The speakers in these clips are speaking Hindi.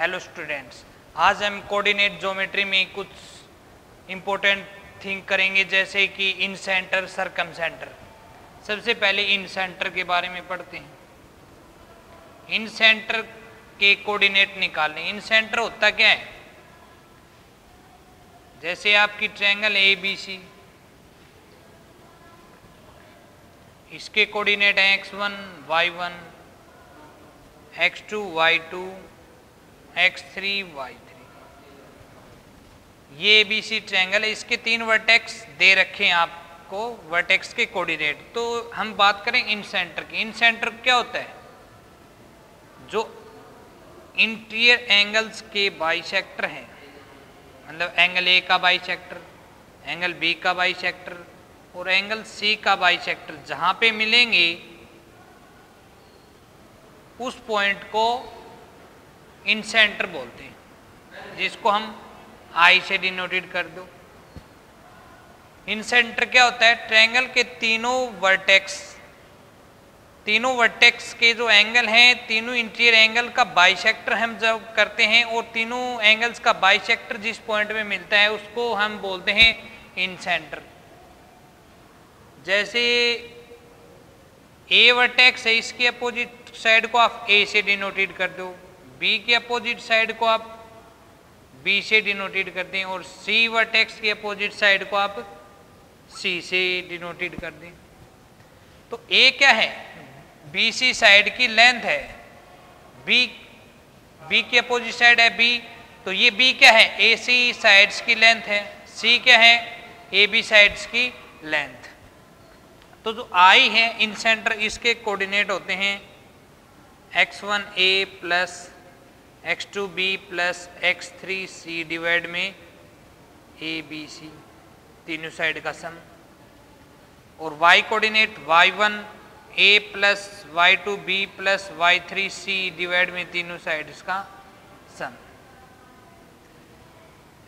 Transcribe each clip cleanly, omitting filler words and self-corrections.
हेलो स्टूडेंट्स, आज हम कोऑर्डिनेट ज्योमेट्री में कुछ इम्पोर्टेंट थिंग करेंगे, जैसे कि इन सेंटर, सरकम सेंटर। सबसे पहले इन सेंटर के बारे में पढ़ते हैं। इन सेंटर के कोऑर्डिनेट निकालने। इन सेंटर होता क्या है? जैसे आपकी ट्रायंगल ए बी सी, इसके कोऑर्डिनेट हैं x1 y1, x2 y2, x3 y3। ये ABC ट्रायंगल है, इसके 3 वर्टेक्स दे रखे हैं आपको, वर्टेक्स के कोऑर्डिनेट। तो हम बात करें इन सेंटर की। इन सेंटर क्या होता है? जो इंटीरियर एंगल्स के बाइसेक्टर हैं, मतलब एंगल ए का बाइसेक्टर, एंगल बी का बाइसेक्टर और एंगल सी का बाइसेक्टर जहां पे मिलेंगे उस पॉइंट को इन सेंटर बोलते हैं, जिसको हम आई से डिनोटेड कर दो। इन सेंटर क्या होता है? ट्रायंगल के तीनों वर्टेक्स के जो एंगल हैं, तीनों इंटीरियर एंगल का बाइसेक्टर हम जब करते हैं और तीनों एंगल्स का बाइसेक्टर जिस पॉइंट में मिलता है उसको हम बोलते हैं इन सेंटर। जैसे ए वर्टेक्स है, इसके अपोजिट साइड को आप ए से डिनोटेड कर दो, बी के अपोजिट साइड को आप बी से डिनोटेड कर दें और सी वर्टेक्स के अपोजिट साइड को आप सी से डिनोटेड कर दें। तो ए क्या है? बी सी साइड की लेंथ है, बी के अपोजिट साइड है बी, तो ये बी क्या है? ए सी साइड्स की लेंथ है। सी क्या है? ए बी साइड्स की लेंथ। तो जो आई है इन सेंटर, इसके कोऑर्डिनेट होते हैं x1 a plus x2 b plus x3 c divide में a b c, तीनों साइड का सम। और y coordinate y1 a plus y2 b plus y3 c divide में तीनों साइड्स का सम।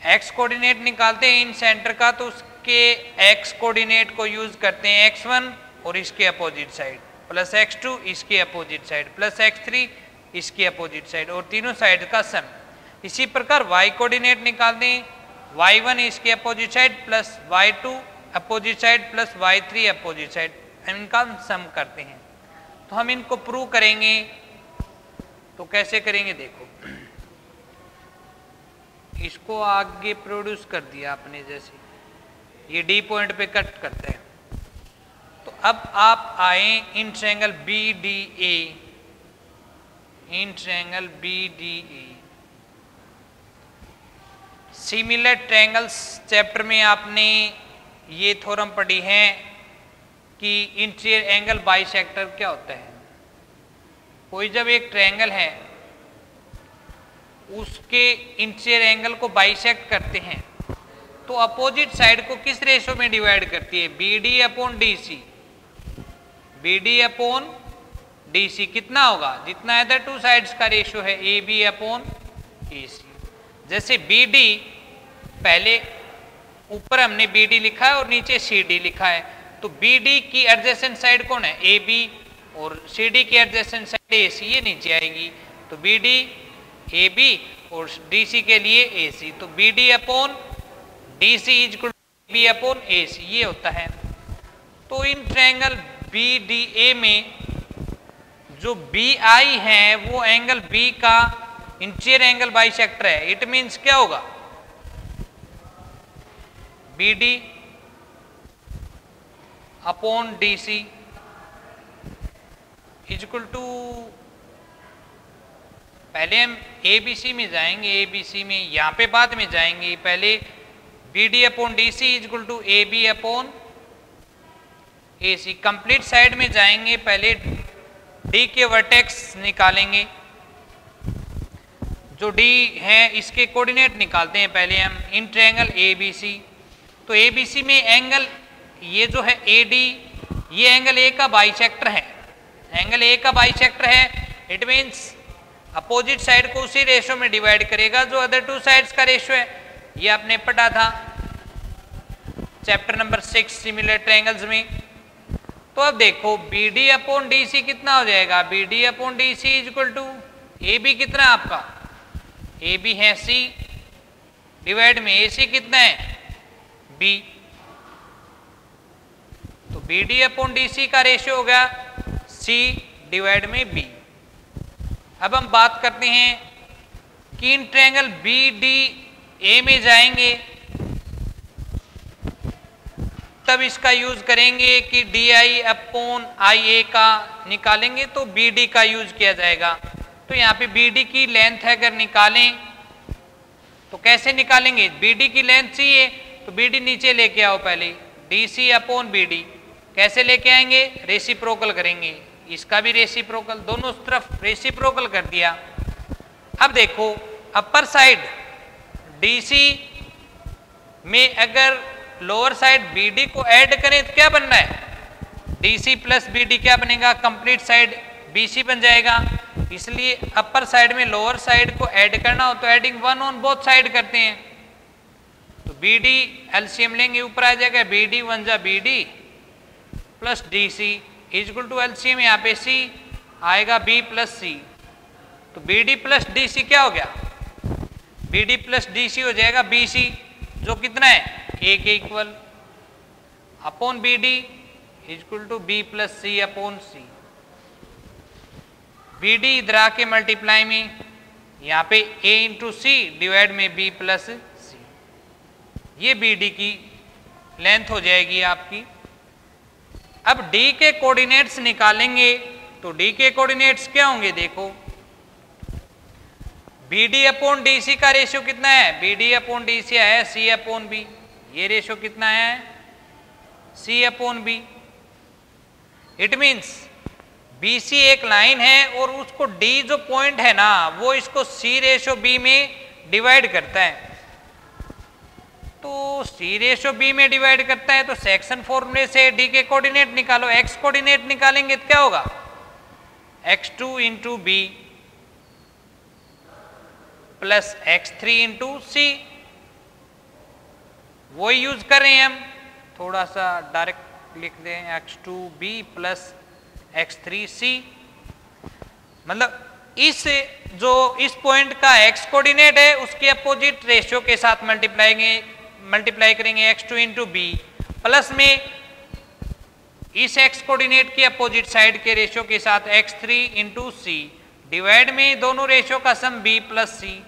x कोऑर्डिनेट निकालते हैं इन सेंटर का, तो उसके x कोऑर्डिनेट को यूज करते हैं x1 और इसके अपोजिट साइड, प्लस x2 इसके अपोजिट साइड, प्लस x3 इसके अपोजिट साइड और तीनों साइड का सम। इसी प्रकार y कोऑर्डिनेट निकालते हैं y1 इसके opposite side plus y2 opposite side plus y3 opposite side, हम इनका सम करते हैं। तो हम इनको प्रूव करेंगे। तो कैसे करेंगे? देखो, इसको आगे प्रोड्यूस कर दिया आपने, जैसे ये डी पॉइंट पे कट करता है। तो अब आप आए in triangle B D A, in triangle B D A. Similar triangles chapter में आपने ये थ्योरम पढ़ी है कि इंटीरियर एंगल बाइसेक्टर क्या होता है। कोई जब एक ट्रायंगल है उसके इंटीरियर एंगल को बाइसेक्ट करते हैं तो अपोजिट साइड को किस रेशो में डिवाइड करती है? B D upon D C. B D upon D C कितना होगा? जितना अदर टू साइड्स का रेशो है, ए बी अपॉन ए सी। जैसे बी डी, पहले ऊपर हमने बी डी लिखा है और नीचे सी डी लिखा है, तो बी डी की एडजेसेंट साइड कौन है? ए बी, और सी डी की एडजेसेंट साइड ए सी, ये नीचे आएगी। तो बी डी ए बी और डी सी के लिए ए सी, तो B D upon D C is equal to B upon A C, ये होता है। तो in triangle B D A में जो बी आई है वो एंगल बी का इंटीरियर एंगल बाइसेक्टर है। इट मीन्स क्या होगा? B D upon D C is equal to, पहले हम ए बी सी में जाएंगे, ए बी सी में यहाँ पे बाद में जाएंगे। पहले B D upon D C is equal to A B upon A C. Complete side में जाएंगे, पहले डी के वर्टेक्स निकालेंगे। जो डी है इसके कोऑर्डिनेट निकालते हैं पहले हम इन ट्रायंगल ए बी सी। तो ए बी सी में एंगल ये जो है ए डी, ये एंगल ए का बाइसेक्टर है, एंगल ए का बाइसेक्टर है। इट मीन्स अपोजिट साइड को उसी रेशो में डिवाइड करेगा जो अदर टू साइड्स का रेशो है। ये आपने पढ़ा था चैप्टर नंबर 6 सिमिलर ट्रायंगल्स में। तो अब देखो B D upon D C कितना हो जाएगा? B D upon D C is equal to A B कितना है आपका? ए बी है सी, डिवाइड में ए सी कितना है बी, तो B D upon D C का रेशियो हो गया सी डिवाइड में बी। अब हम बात करते हैं कि in triangle B D A में जाएंगे तब इसका यूज करेंगे कि डी आई अपॉन आई ए का निकालेंगे तो बी डी का यूज किया जाएगा। तो यहाँ पे बी डी की लेंथ है अगर निकालें तो कैसे निकालेंगे, बी डी की लेंथ सी है तो बी डी नीचे लेके आओ पहले, D C upon B D कैसे लेके आएंगे, रेसिप्रोकल करेंगे, इसका भी रेसिप्रोकल, दोनों तरफ रेसिप्रोकल कर दिया। अब देखो अपर साइड डी सी में अगर लोअर साइड बी डी को ऐड करें तो क्या बनना है, D C plus B D क्या बनेगा, कंप्लीट साइड बी सी बन जाएगा। इसलिए अपर साइड में लोअर साइड को ऐड करना हो तो adding one on both side करते हैं, तो बी डी एलसीएम लेंगे ऊपर आ जाएगा बी डी वन जा B D plus D C equal to LCM यहाँ पे सी आएगा बी प्लस सी, तो B D plus D C क्या हो गया, B D plus D C हो जाएगा बी सी जो कितना है ए के equal upon B D equal to B plus C upon C. B D इधर आके मल्टीप्लाई में यहाँ पे ए इंटू सी डिवाइड में बी प्लस सी, ये बी डी की लेंथ हो जाएगी आपकी। अब डी के कोऑर्डिनेट्स निकालेंगे तो डी के कोऑर्डिनेट्स क्या होंगे, देखो B D upon D C का रेशियो कितना है, B D upon D C है सी अपॉन बी, ये रेशियो कितना है C upon B. It means B C एक लाइन है और उसको डी जो पॉइंट है ना वो इसको सी रेशियो बी में डिवाइड करता है, तो सी रेशियो बी में डिवाइड करता है तो सेक्शन फॉर्मूले से डी के कोऑर्डिनेट निकालो, एक्स कोऑर्डिनेट निकालेंगे तो क्या होगा x2 into B plus x3 into C, वो यूज कर रहे हैं हम, थोड़ा सा डायरेक्ट लिख दें x2b प्लस x3c, मतलब इस पॉइंट का x कोऑर्डिनेट है उसके अपोजिट रेशियो के साथ मल्टीप्लाई करेंगे x2 इंटू बी प्लस में इस x कोऑर्डिनेट के अपोजिट साइड के रेशियो के साथ x3 इंटू सी डिवाइड में दोनों रेशियो का सम b प्लस सी।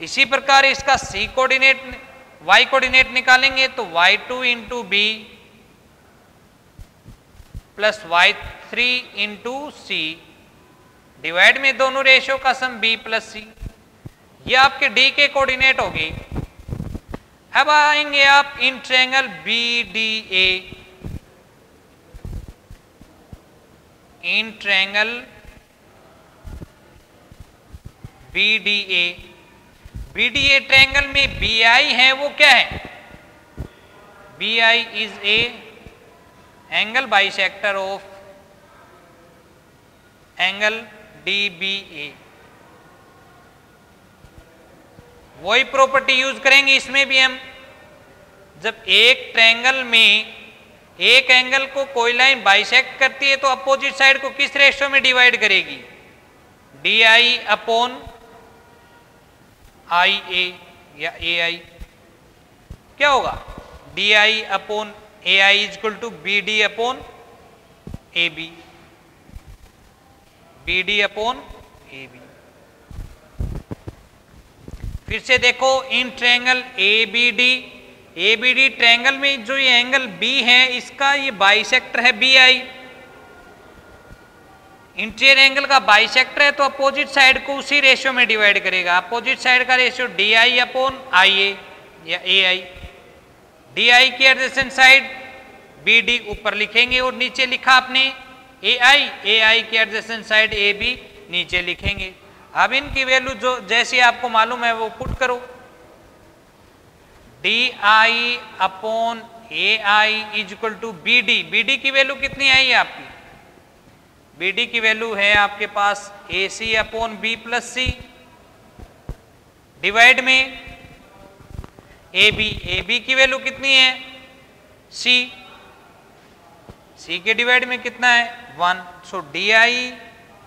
इसी प्रकार इसका c कोऑर्डिनेट y कोऑर्डिनेट निकालेंगे तो y2 into B plus y3 into C divide में दोनों रेशियो का सम b प्लस सी, ये आपके d के कोऑर्डिनेट हो गए। अब आएंगे आप in triangle B D A, in triangle B D A, B D A triangle में बी आई है वो क्या है, B I is a angle bisector of angle D B A, वही प्रॉपर्टी यूज करेंगे इसमें भी हम। जब एक ट्रायंगल में एक एंगल को कोई लाइन बाइसेक्ट करती है तो अपोजिट साइड को किस रेशियो में डिवाइड करेगी, D I upon I A या ए आई, क्या होगा D I upon A I equal to B D upon A B, B D upon A B. फिर से देखो in triangle A B D triangle में जो ये एंगल बी है इसका ये बाइसेक्टर है बी आई, इंटीरियर एंगल का बाइसेक्टर है तो अपोजिट साइड को उसी रेशियो में डिवाइड करेगा, अपोजिट साइड का ratio D I upon I A या ए आई, डी आई की एडजेसेंट साइड बी डी ऊपर लिखेंगे और नीचे लिखा आपने ए आई की एडजेसेंट साइड ए बी नीचे लिखेंगे। अब इनकी वैल्यू जो जैसी आपको मालूम है वो पुट करो, D I upon A I is equal to B D, B D की वैल्यू कितनी आई है आपकी, बी डी की वैल्यू है आपके पास ए सी अपॉन बी प्लस सी डिवाइड में ए बी की वैल्यू कितनी है सी के डिवाइड में कितना है 1, so D I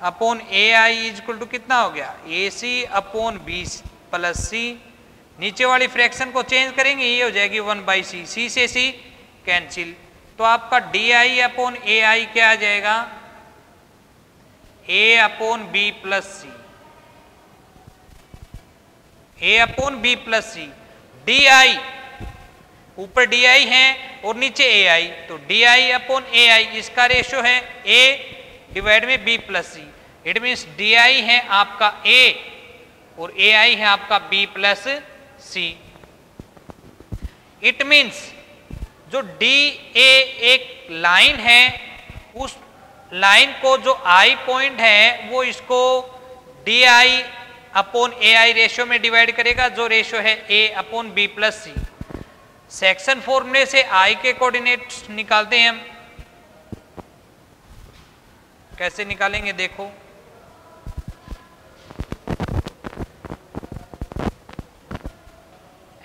upon A I is equal to कितना हो गया, A C upon B plus C. नीचे वाली फ्रैक्शन को चेंज करेंगे, ये हो जाएगी 1/c, सी से सी कैंसिल। तो आपका D I upon A I क्या आ जाएगा, A upon B plus C, A upon B plus C. D I, ऊपर डी आई है और नीचे ए आई, तो डी आई अपॉन ए आई इसका रेशो है ए डिवाइड में B plus C. It means D I है आपका ए और ए आई है आपका B plus C. It means जो डी ए एक लाइन है, उस लाइन को जो आई पॉइंट है वो इसको D I upon A I ratio में डिवाइड करेगा, जो रेशियो है ए अपॉन बी प्लस सी। सेक्शन फॉर्मूले से आई के कोऑर्डिनेट्स निकालते हैं हम। कैसे निकालेंगे देखो,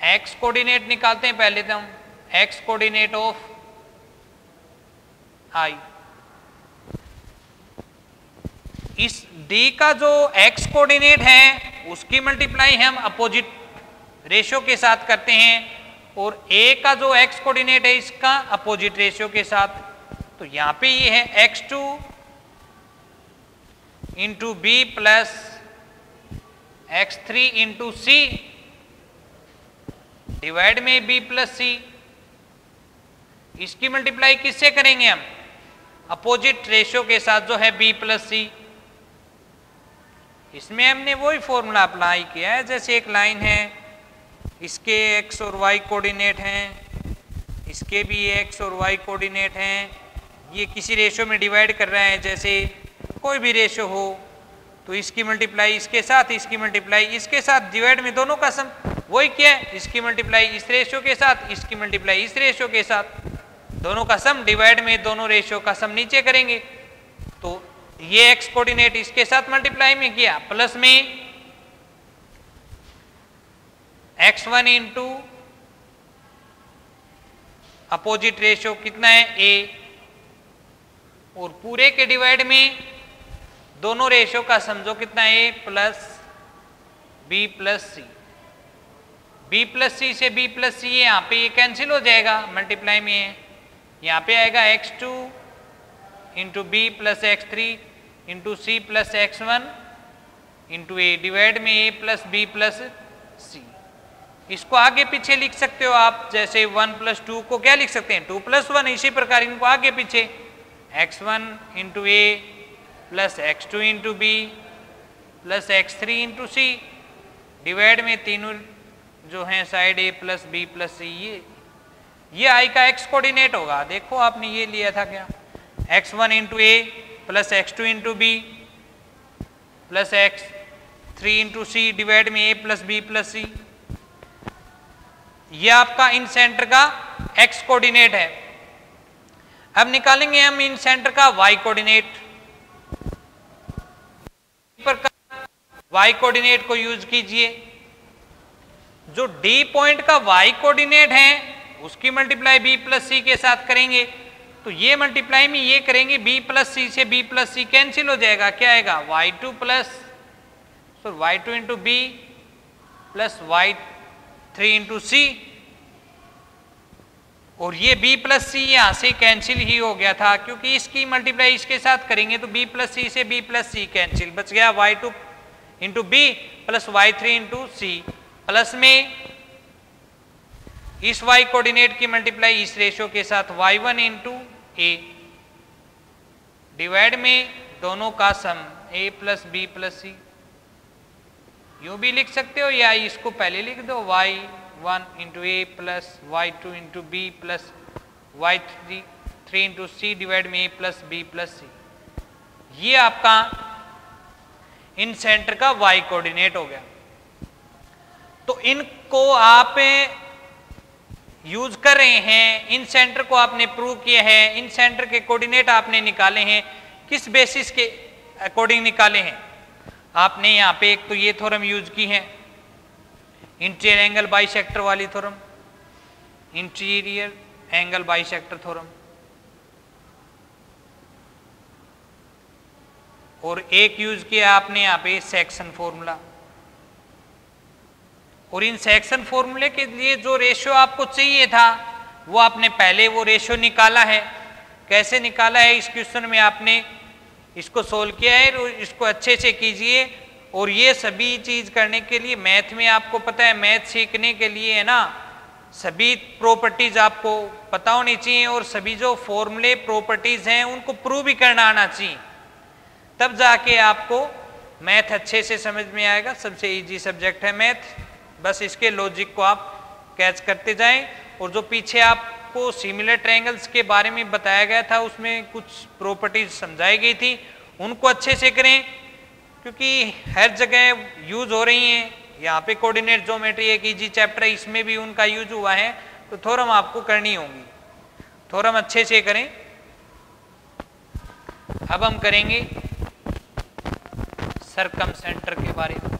एक्स कोऑर्डिनेट निकालते हैं पहले तो हम, एक्स कोऑर्डिनेट ऑफ आई। इस d का जो x कोऑर्डिनेट है उसकी मल्टीप्लाई हम अपोजिट रेशियो के साथ करते हैं, और a का जो x कोऑर्डिनेट है इसका अपोजिट रेशियो के साथ। तो यहां पे ये है x2 into B plus x3 into C divide में b प्लस सी। इसकी मल्टीप्लाई किससे करेंगे हम, अपोजिट रेशियो के साथ जो है b प्लस सी। इसमें हमने वही फॉर्मूला अप्लाई किया है, जैसे एक लाइन है, इसके x और y कोऑर्डिनेट हैं, इसके भी x और y कोऑर्डिनेट हैं, ये किसी रेशियो में डिवाइड कर रहे हैं, जैसे कोई भी रेशियो हो तो इसकी मल्टीप्लाई इसके साथ, इसकी मल्टीप्लाई इसके साथ, डिवाइड में दोनों का सम वही क्या है, इसकी मल्टीप्लाई इस रेशियो के साथ, इसकी मल्टीप्लाई इस रेशियो के साथ, दोनों का सम डिवाइड में दोनों रेशियो का सम नीचे करेंगे। तो ये x कोऑर्डिनेट इसके साथ मल्टीप्लाई में किया, प्लस में x1 इंटू अपोजिट रेशियो कितना है a, और पूरे के डिवाइड में दोनों रेशियो का समझो कितना a plus b plus C. b plus C से b प्लस सी यहाँ पे ये कैंसिल हो जाएगा, मल्टीप्लाई में है, यहाँ पे आएगा x2 into B plus x3 into C plus x1 into A divide में a plus B plus C. इसको आगे पीछे लिख सकते हो आप, जैसे 1 प्लस 2 को क्या लिख सकते हैं 2 प्लस 1, इसी प्रकार इनको आगे पीछे x1 into A plus x2 into B plus x3 into C divide में तीनों जो हैं side a plus B plus C. ये आई का x कोऑर्डिनेट होगा। देखो आपने ये लिया था क्या, x1 into A plus x2 into B plus x3 into C divide में a plus B plus C. ये आपका इन सेंटर का x कोऑर्डिनेट है। अब निकालेंगे हम इन सेंटर का y कोऑर्डिनेट। y कोऑर्डिनेट को यूज कीजिए, जो d पॉइंट का y कोऑर्डिनेट है उसकी मल्टीप्लाई b प्लस सी के साथ करेंगे, तो ये मल्टीप्लाई में ये करेंगे b प्लस सी से b प्लस सी कैंसिल हो जाएगा, क्या आएगा y2 plus y2 into B plus y3 into C, और ये b प्लस सी यहाँ से कैंसिल ही हो गया था, क्योंकि इसकी मल्टीप्लाई इसके साथ करेंगे तो b प्लस सी से b प्लस सी कैंसिल, बच गया y2 into B plus y3 into C, plus में इस y कोऑर्डिनेट की मल्टीप्लाई इस रेशियो के साथ y1 इंटू ए डिवाइड में दोनों का sum a plus B plus C. यूं भी लिख सकते हो या इसको पहले लिख दो y1 into A plus y2 into B plus y3 into C divide में a plus B plus C. ये आपका इन सेंटर का y कोऑर्डिनेट हो गया। तो इनको आप यूज कर रहे हैं, इन सेंटर को आपने प्रूव किया है, इन सेंटर के कोऑर्डिनेट आपने निकाले हैं, किस बेसिस के अकॉर्डिंग निकाले हैं आपने। यहाँ पे एक तो ये थ्योरम यूज की है, इंटीरियर एंगल बाइसेक्टर वाली theorem, interior angle bisector theorem, और एक यूज किया आपने यहाँ पे सेक्शन फॉर्मूला। और इन सेक्शन फॉर्मूले के लिए जो रेशियो आपको चाहिए था वो आपने पहले वो रेशियो निकाला है। कैसे निकाला है, इस क्वेश्चन में आपने इसको सोल्व किया है, और इसको अच्छे से कीजिए। और ये सभी चीज करने के लिए मैथ में आपको पता है, मैथ सीखने के लिए है ना, सभी प्रॉपर्टीज आपको पता होनी चाहिए, और सभी जो फॉर्मूले प्रॉपर्टीज हैं उनको प्रूव भी करना आना चाहिए, तब जाके आपको मैथ अच्छे से समझ में आएगा। सबसे इजी सब्जेक्ट है मैथ, बस इसके लॉजिक को आप कैच करते जाएं। और जो पीछे आपको सिमिलर ट्रायंगल्स के बारे में बताया गया था, उसमें कुछ प्रॉपर्टीज समझाई गई थी, उनको अच्छे से करें, क्योंकि हर जगह यूज हो रही हैं। यहाँ पे कोऑर्डिनेट ज्योमेट्री एक इजी चैप्टर है, इसमें भी उनका यूज हुआ है, तो थ्योरम आपको करनी होगी, थ्योरम अच्छे से करें। अब हम करेंगे सरकमसेंटर के बारे में।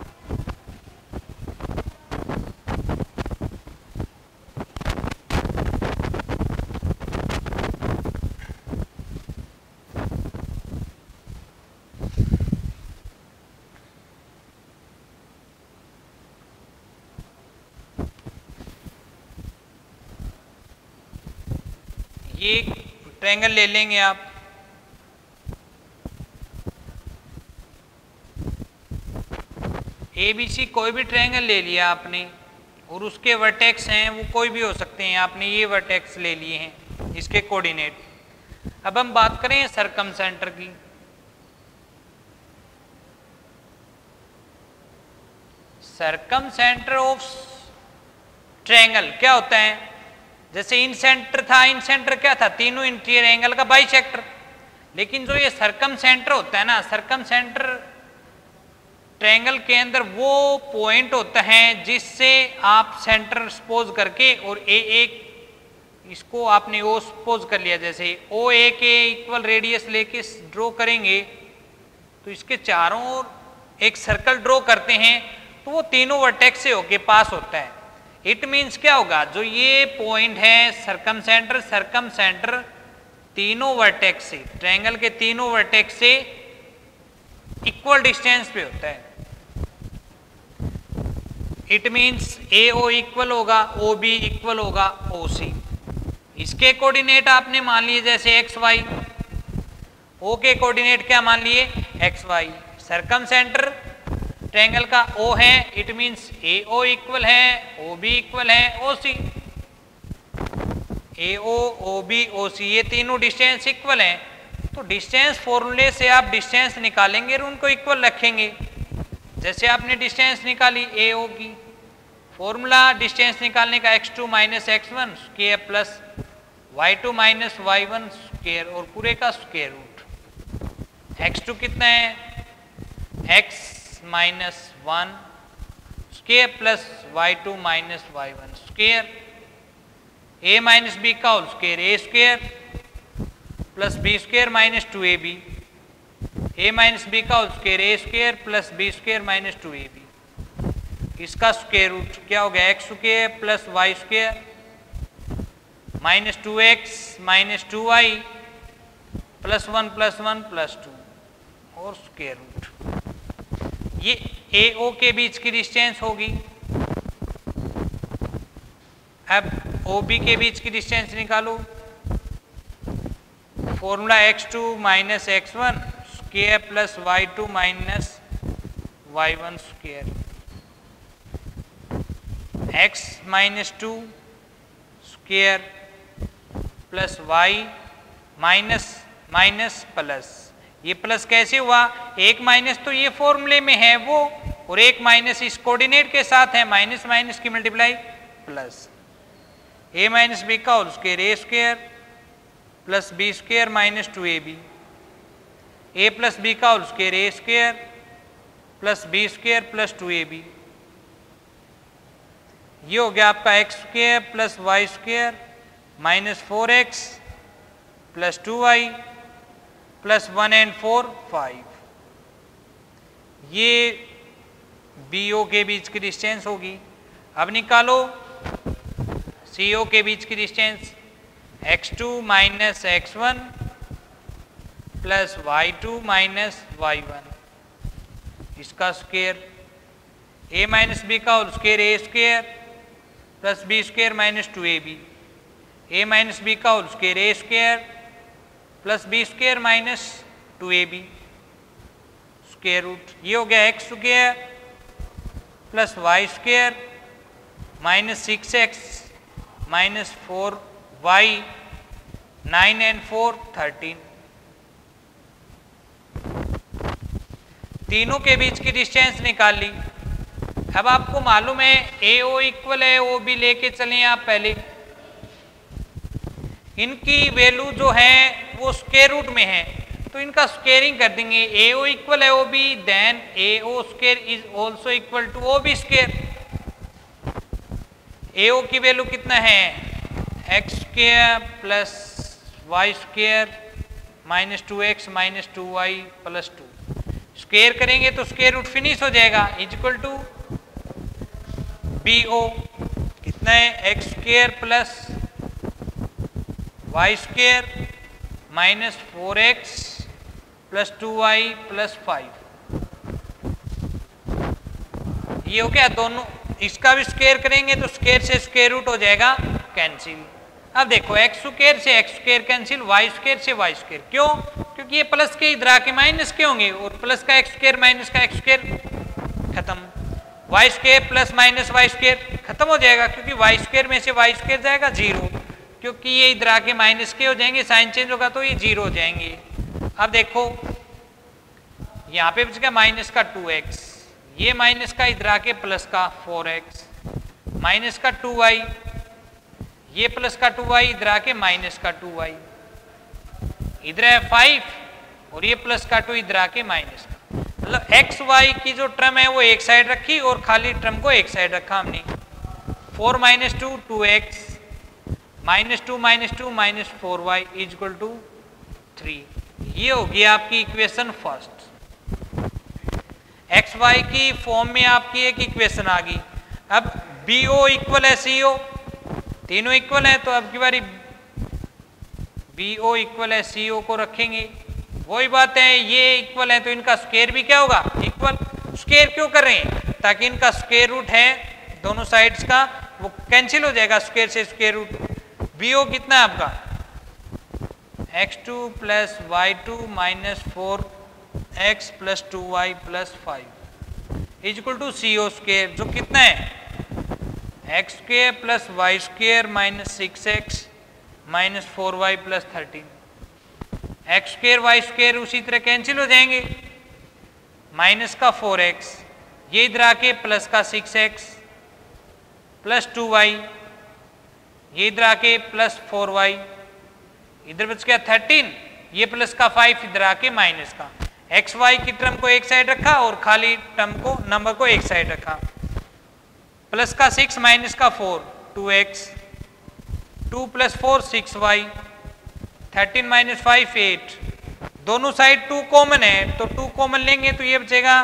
ये ट्रायंगल ले लेंगे आप, ABC कोई भी ट्रायंगल ले लिया आपने, और उसके वर्टेक्स हैं वो कोई भी हो सकते हैं, आपने ये वर्टेक्स ले लिए हैं, इसके कोऑर्डिनेट। अब हम बात करें सरकमसेंटर की। सरकमसेंटर ऑफ ट्रायंगल क्या होता है, जैसे इन सेंटर था, इन सेंटर क्या था, तीनों इंटीरियर एंगल का बाइसेक्टर। लेकिन जो ये सरकमसेंटर होता है ना, सरकमसेंटर ट्रायंगल के अंदर वो पॉइंट होता है जिससे आप सेंटर सपोज करके, और एक इसको आपने ओ सपोज कर लिया, जैसे ओ ए के इक्वल रेडियस लेके ड्रॉ करेंगे, तो इसके चारों ओर एक सर्कल ड्रॉ करते हैं, तो वो तीनों वर्टेक्स से होके पास होता है। इट मीन्स क्या होगा, जो ये पॉइंट है सरकमसेंटर, सरकमसेंटर तीनों वर्टेक्स से, ट्रायंगल के तीनों वर्टेक्स से इक्वल डिस्टेंस पे होता है। It means A O equal होगा, ओ बी इक्वल होगा ओ सी। इसके कोऑर्डिनेट आपने मान लिए जैसे एक्स वाई, ओ के कोऑर्डिनेट क्या मान लिए, एक्स वाई। सरकमसेंटर ट्रायंगल का ओ है, it means A O equal है, ओ बी इक्वल है ओ सी। ए ओ बी ओ सी ये तीनों डिस्टेंस इक्वल हैं, तो डिस्टेंस फॉर्मूले से आप डिस्टेंस निकालेंगे और उनको इक्वल रखेंगे। जैसे आपने डिस्टेंस निकाली ए ओ की, फॉर्मूला डिस्टेंस निकालने का x2 minus x1 square plus y2 minus y1 square, और पूरे का स्क्वायर रूट। x2 कितना है, x minus 1 square plus y2 minus y1 square, a minus B का whole square, A square plus B square minus 2ab, a minus B का whole square, A square plus B square minus 2ab। इसका स्क्वायर रूट क्या हो गया, X square plus Y square minus 2x minus 2y plus 1 plus 1 plus 2 और स्क्वायर रूट। ये ए ओ के बीच की डिस्टेंस होगी। अब ओ बी के बीच की डिस्टेंस निकालो, formula x2 minus x1 square plus y2 minus y1 square, x minus 2 square plus y minus minus plus. ये प्लस कैसे हुआ, एक माइनस तो ये फॉर्मूले में है वो, और एक माइनस इस कोऑर्डिनेट के साथ है, माइनस माइनस की multiply plus. a minus B का whole square, A square plus B square minus 2ab, a plus B का whole square, A square plus B square plus 2ab। ये हो गया आपका X square plus Y square minus 4x plus 2y plus 1 and 4 5। ये बी ओ के बीच की डिस्टेंस होगी। अब निकालो सी ओ के बीच की distance, x2 minus x1 plus y2 minus y1, इसका स्क्वायर, a माइनस बी का whole square a square plus B square minus 2ab, a minus B का whole square a square plus B square minus 2ab square root, ये हो गया x square plus y square minus 6x minus 4y, 9 and 4 13, तीनों के बीच की डिस्टेंस निकाल ली। अब आपको मालूम है AO इक्वल है OB लेके चलें आप पहले, इनकी वैल्यू जो है वो स्क्वायर रूट में है तो इनका स्क्वेयरिंग कर देंगे। AO इक्वल है OB, then AO square is also equal to OB square. AO की वैल्यू कितना है x square plus y square minus 2x minus 2y plus 2, square करेंगे तो स्क्वायर रूट फिनिश हो जाएगा, इक्वल टू BO कितना है x square plus y square minus 4x plus 2y plus 5, ये हो गया। दोनों इसका भी स्क्वायर करेंगे तो स्क्वायर से स्क्वायर रूट हो जाएगा कैंसिल। अब देखो x स्क्वायर से x square cancel, y square से y स्क्वायर, क्यों? क्योंकि ये प्लस के इधर आके माइनस के होंगे और प्लस का x स्क्वायर माइनस का x स्क्वायर खत्म, y square plus minus y square खत्म हो जाएगा क्योंकि y स्क्वायर में से y स्क्वायर जाएगा 0, क्योंकि ये इधर आके माइनस के हो जाएंगे, साइन चेंज होगा तो ये 0 हो जाएंगे। अब देखो यहाँ पे बच गया माइनस का 2x, ये माइनस का इधर आके प्लस का 4x, माइनस का 2y, ये प्लस का 2y इधर आके माइनस का 2y, इधर है 5 और ये प्लस का 2 इधर आके माइनस का, मतलब एक्स वाई की जो टर्म है वो एक साइड रखी और खाली टर्म को एक साइड रखा हमने। 4 minus 2 2x minus 2 minus 4y is equal to 3, ये होगी आपकी इक्वेशन फर्स्ट। एक्स वाई की फॉर्म में आपकी एक इक्वेशन आ गई। अब बी ओ इक्वल है सी ओ, तीनों इक्वल है तो अब की बारी बी ओ इक्वल है सी ओ को रखेंगे। वही बात है, ये इक्वल है तो इनका स्क्वायर भी क्या होगा इक्वल। स्क्वायर क्यों कर रहे हैं? ताकि इनका स्क्वायर रूट है दोनों साइड्स का वो कैंसिल हो जाएगा, स्क्वायर से स्क्वायर रूट। बी ओ कितना है आपका x2 plus y2 minus 4x plus 2y plus 5 is equal to C O square, जो कितना है X square plus Y square minus 6x minus 4y plus 13। X square Y square उसी तरह कैंसिल हो जाएंगे, माइनस का 4x, ये इधर आके प्लस का 6x प्लस 2y, ये इधर आके प्लस 4y, इधर बच गया 13, ये प्लस का 5 इधर आके माइनस का। एक्स वाई की टर्म को एक साइड रखा और खाली टर्म को नंबर को एक साइड रखा। प्लस का 6 माइनस का 4 2x, 2 प्लस 4 6y, 13 माइनस 5 8, दोनों साइड 2 कॉमन है तो 2 कॉमन लेंगे तो ये बचेगा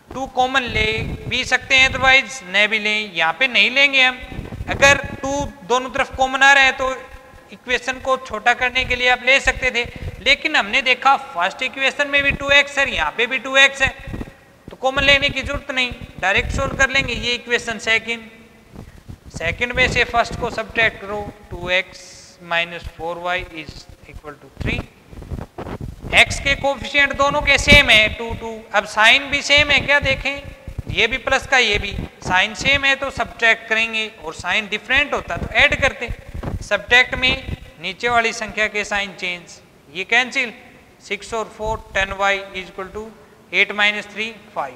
2 कॉमन ले भी सकते हैं, अदरवाइज नहीं भी लें, यहाँ पे नहीं लेंगे हम। अगर 2 दोनों तरफ कॉमन आ रहा है तो इक्वेशन को छोटा करने के लिए आप ले सकते थे, लेकिन हमने देखा फर्स्ट इक्वेशन में भी 2x है, यहाँ पे भी 2x है, तो कॉमन लेने की जरूरत नहीं, डायरेक्ट सोल्व कर लेंगे। ये इक्वेशन सेकंड में से फर्स्ट को सब्ट्रैक्ट करो, 2x minus 4y is equal to 3। x के कोफिशिएंट दोनों के सेम है 2 2। अब साइन भी सेम है क्या, देखें ये भी प्लस का ये भी, साइन सेम है तो सब्ट्रैक्ट करेंगे और साइन डिफरेंट होता तो ऐड करते। सब्ट्रैक्ट में नीचे वाली संख्या के साइन चेंज, ये कैंसिल, 6 और 4 10y is equal to 8 minus 3 5,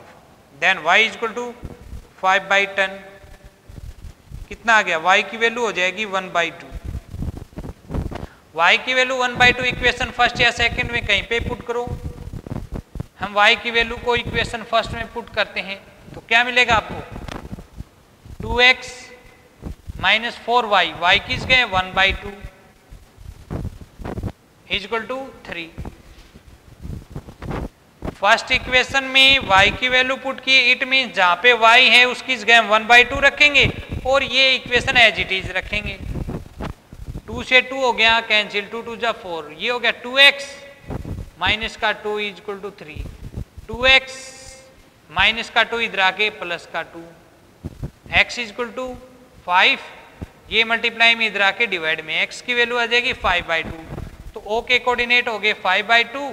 then y is equal to 5/10, कितना आ गया, y की वैल्यू हो जाएगी 1/2। y की वैल्यू 1/2 इक्वेशन फर्स्ट या सेकंड में कहीं पे पुट करो। हम y की वैल्यू को इक्वेशन फर्स्ट में पुट करते हैं तो क्या मिलेगा आपको, 2x माइनस 4y, y किस गए 1/2 is equal to 3। First equation में y की वैल्यू पुट की, इट मीन जहां पे y है उसकी जगह 1/2 रखेंगे और ये इक्वेशन एज इट इज रखेंगे। 2 से 2 हो गया कैंसिल, 2 2 जा 4, ये हो गया 2x माइनस का 2 is equal to 3, 2x minus का 2 इधर आके प्लस का 2, x इज इक्वल टू 5, ये मल्टीप्लाई में इधर आके डिवाइड में x की वैल्यू आ जाएगी 5/2, तो O के कोऑर्डिनेट हो गए 5/2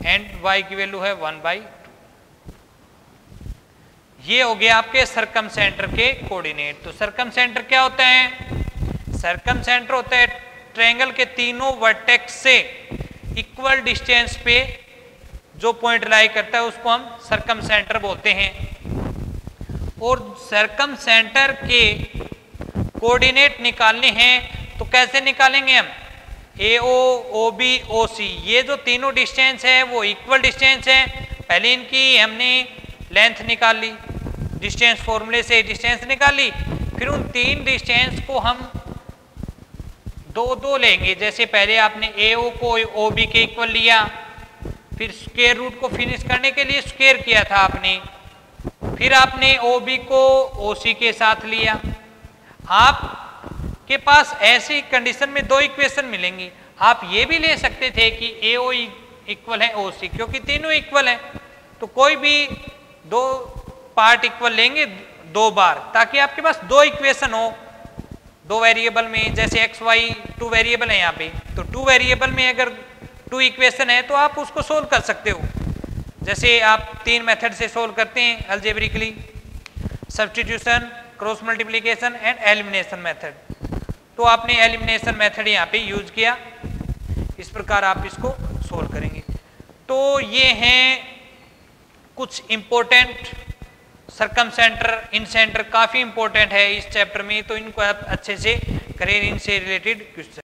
एंड y की वैल्यू है 1/2। ये हो गया आपके सरकम सेंटर के कोऑर्डिनेट। तो सरकम सेंटर क्या होता है? सरकम सेंटर होता है ट्रायंगल के तीनों वर्टेक्स से इक्वल डिस्टेंस पे जो पॉइंट लाई करता है उसको हम सरकम सेंटर बोलते हैं। और सरकम सेंटर के कोऑर्डिनेट निकालने हैं तो कैसे निकालेंगे हम? AO, OB, OC, ये जो तीनों डिस्टेंस है वो इक्वल डिस्टेंस है। पहले इनकी हमने लेंथ निकाल ली, डिस्टेंस फॉर्मूले से डिस्टेंस निकाल ली, फिर उन तीन डिस्टेंस को हम दो लेंगे। जैसे पहले आपने AO को OB के इक्वल लिया, फिर स्क्वायर रूट को फिनिश करने के लिए स्क्वायर किया था आपने, फिर आपने OB को OC के साथ लिया। आपके पास ऐसी कंडीशन में दो इक्वेशन मिलेंगी। आप ये भी ले सकते थे कि AO इक्वल है OC, क्योंकि तीनों इक्वल है तो कोई भी दो पार्ट इक्वल लेंगे दो बार, ताकि आपके पास दो इक्वेशन हो दो वेरिएबल में। जैसे x y 2 वेरिएबल है यहाँ पे, तो 2 वेरिएबल में अगर 2 इक्वेशन है तो आप उसको सोल्व कर सकते हो। जैसे आप 3 मेथड से सोल्व करते हैं algebraically, substitution, cross multiplication and elimination method. तो आपने एलिमिनेशन मेथड यहाँ पे यूज किया, इस प्रकार आप इसको सोल्व करेंगे। तो ये हैं कुछ इंपॉर्टेंट सरकम सेंटर, इन सेंटर काफी इंपॉर्टेंट है इस चैप्टर में, तो इनको आप अच्छे से करें, इनसे रिलेटेड क्वेश्चन।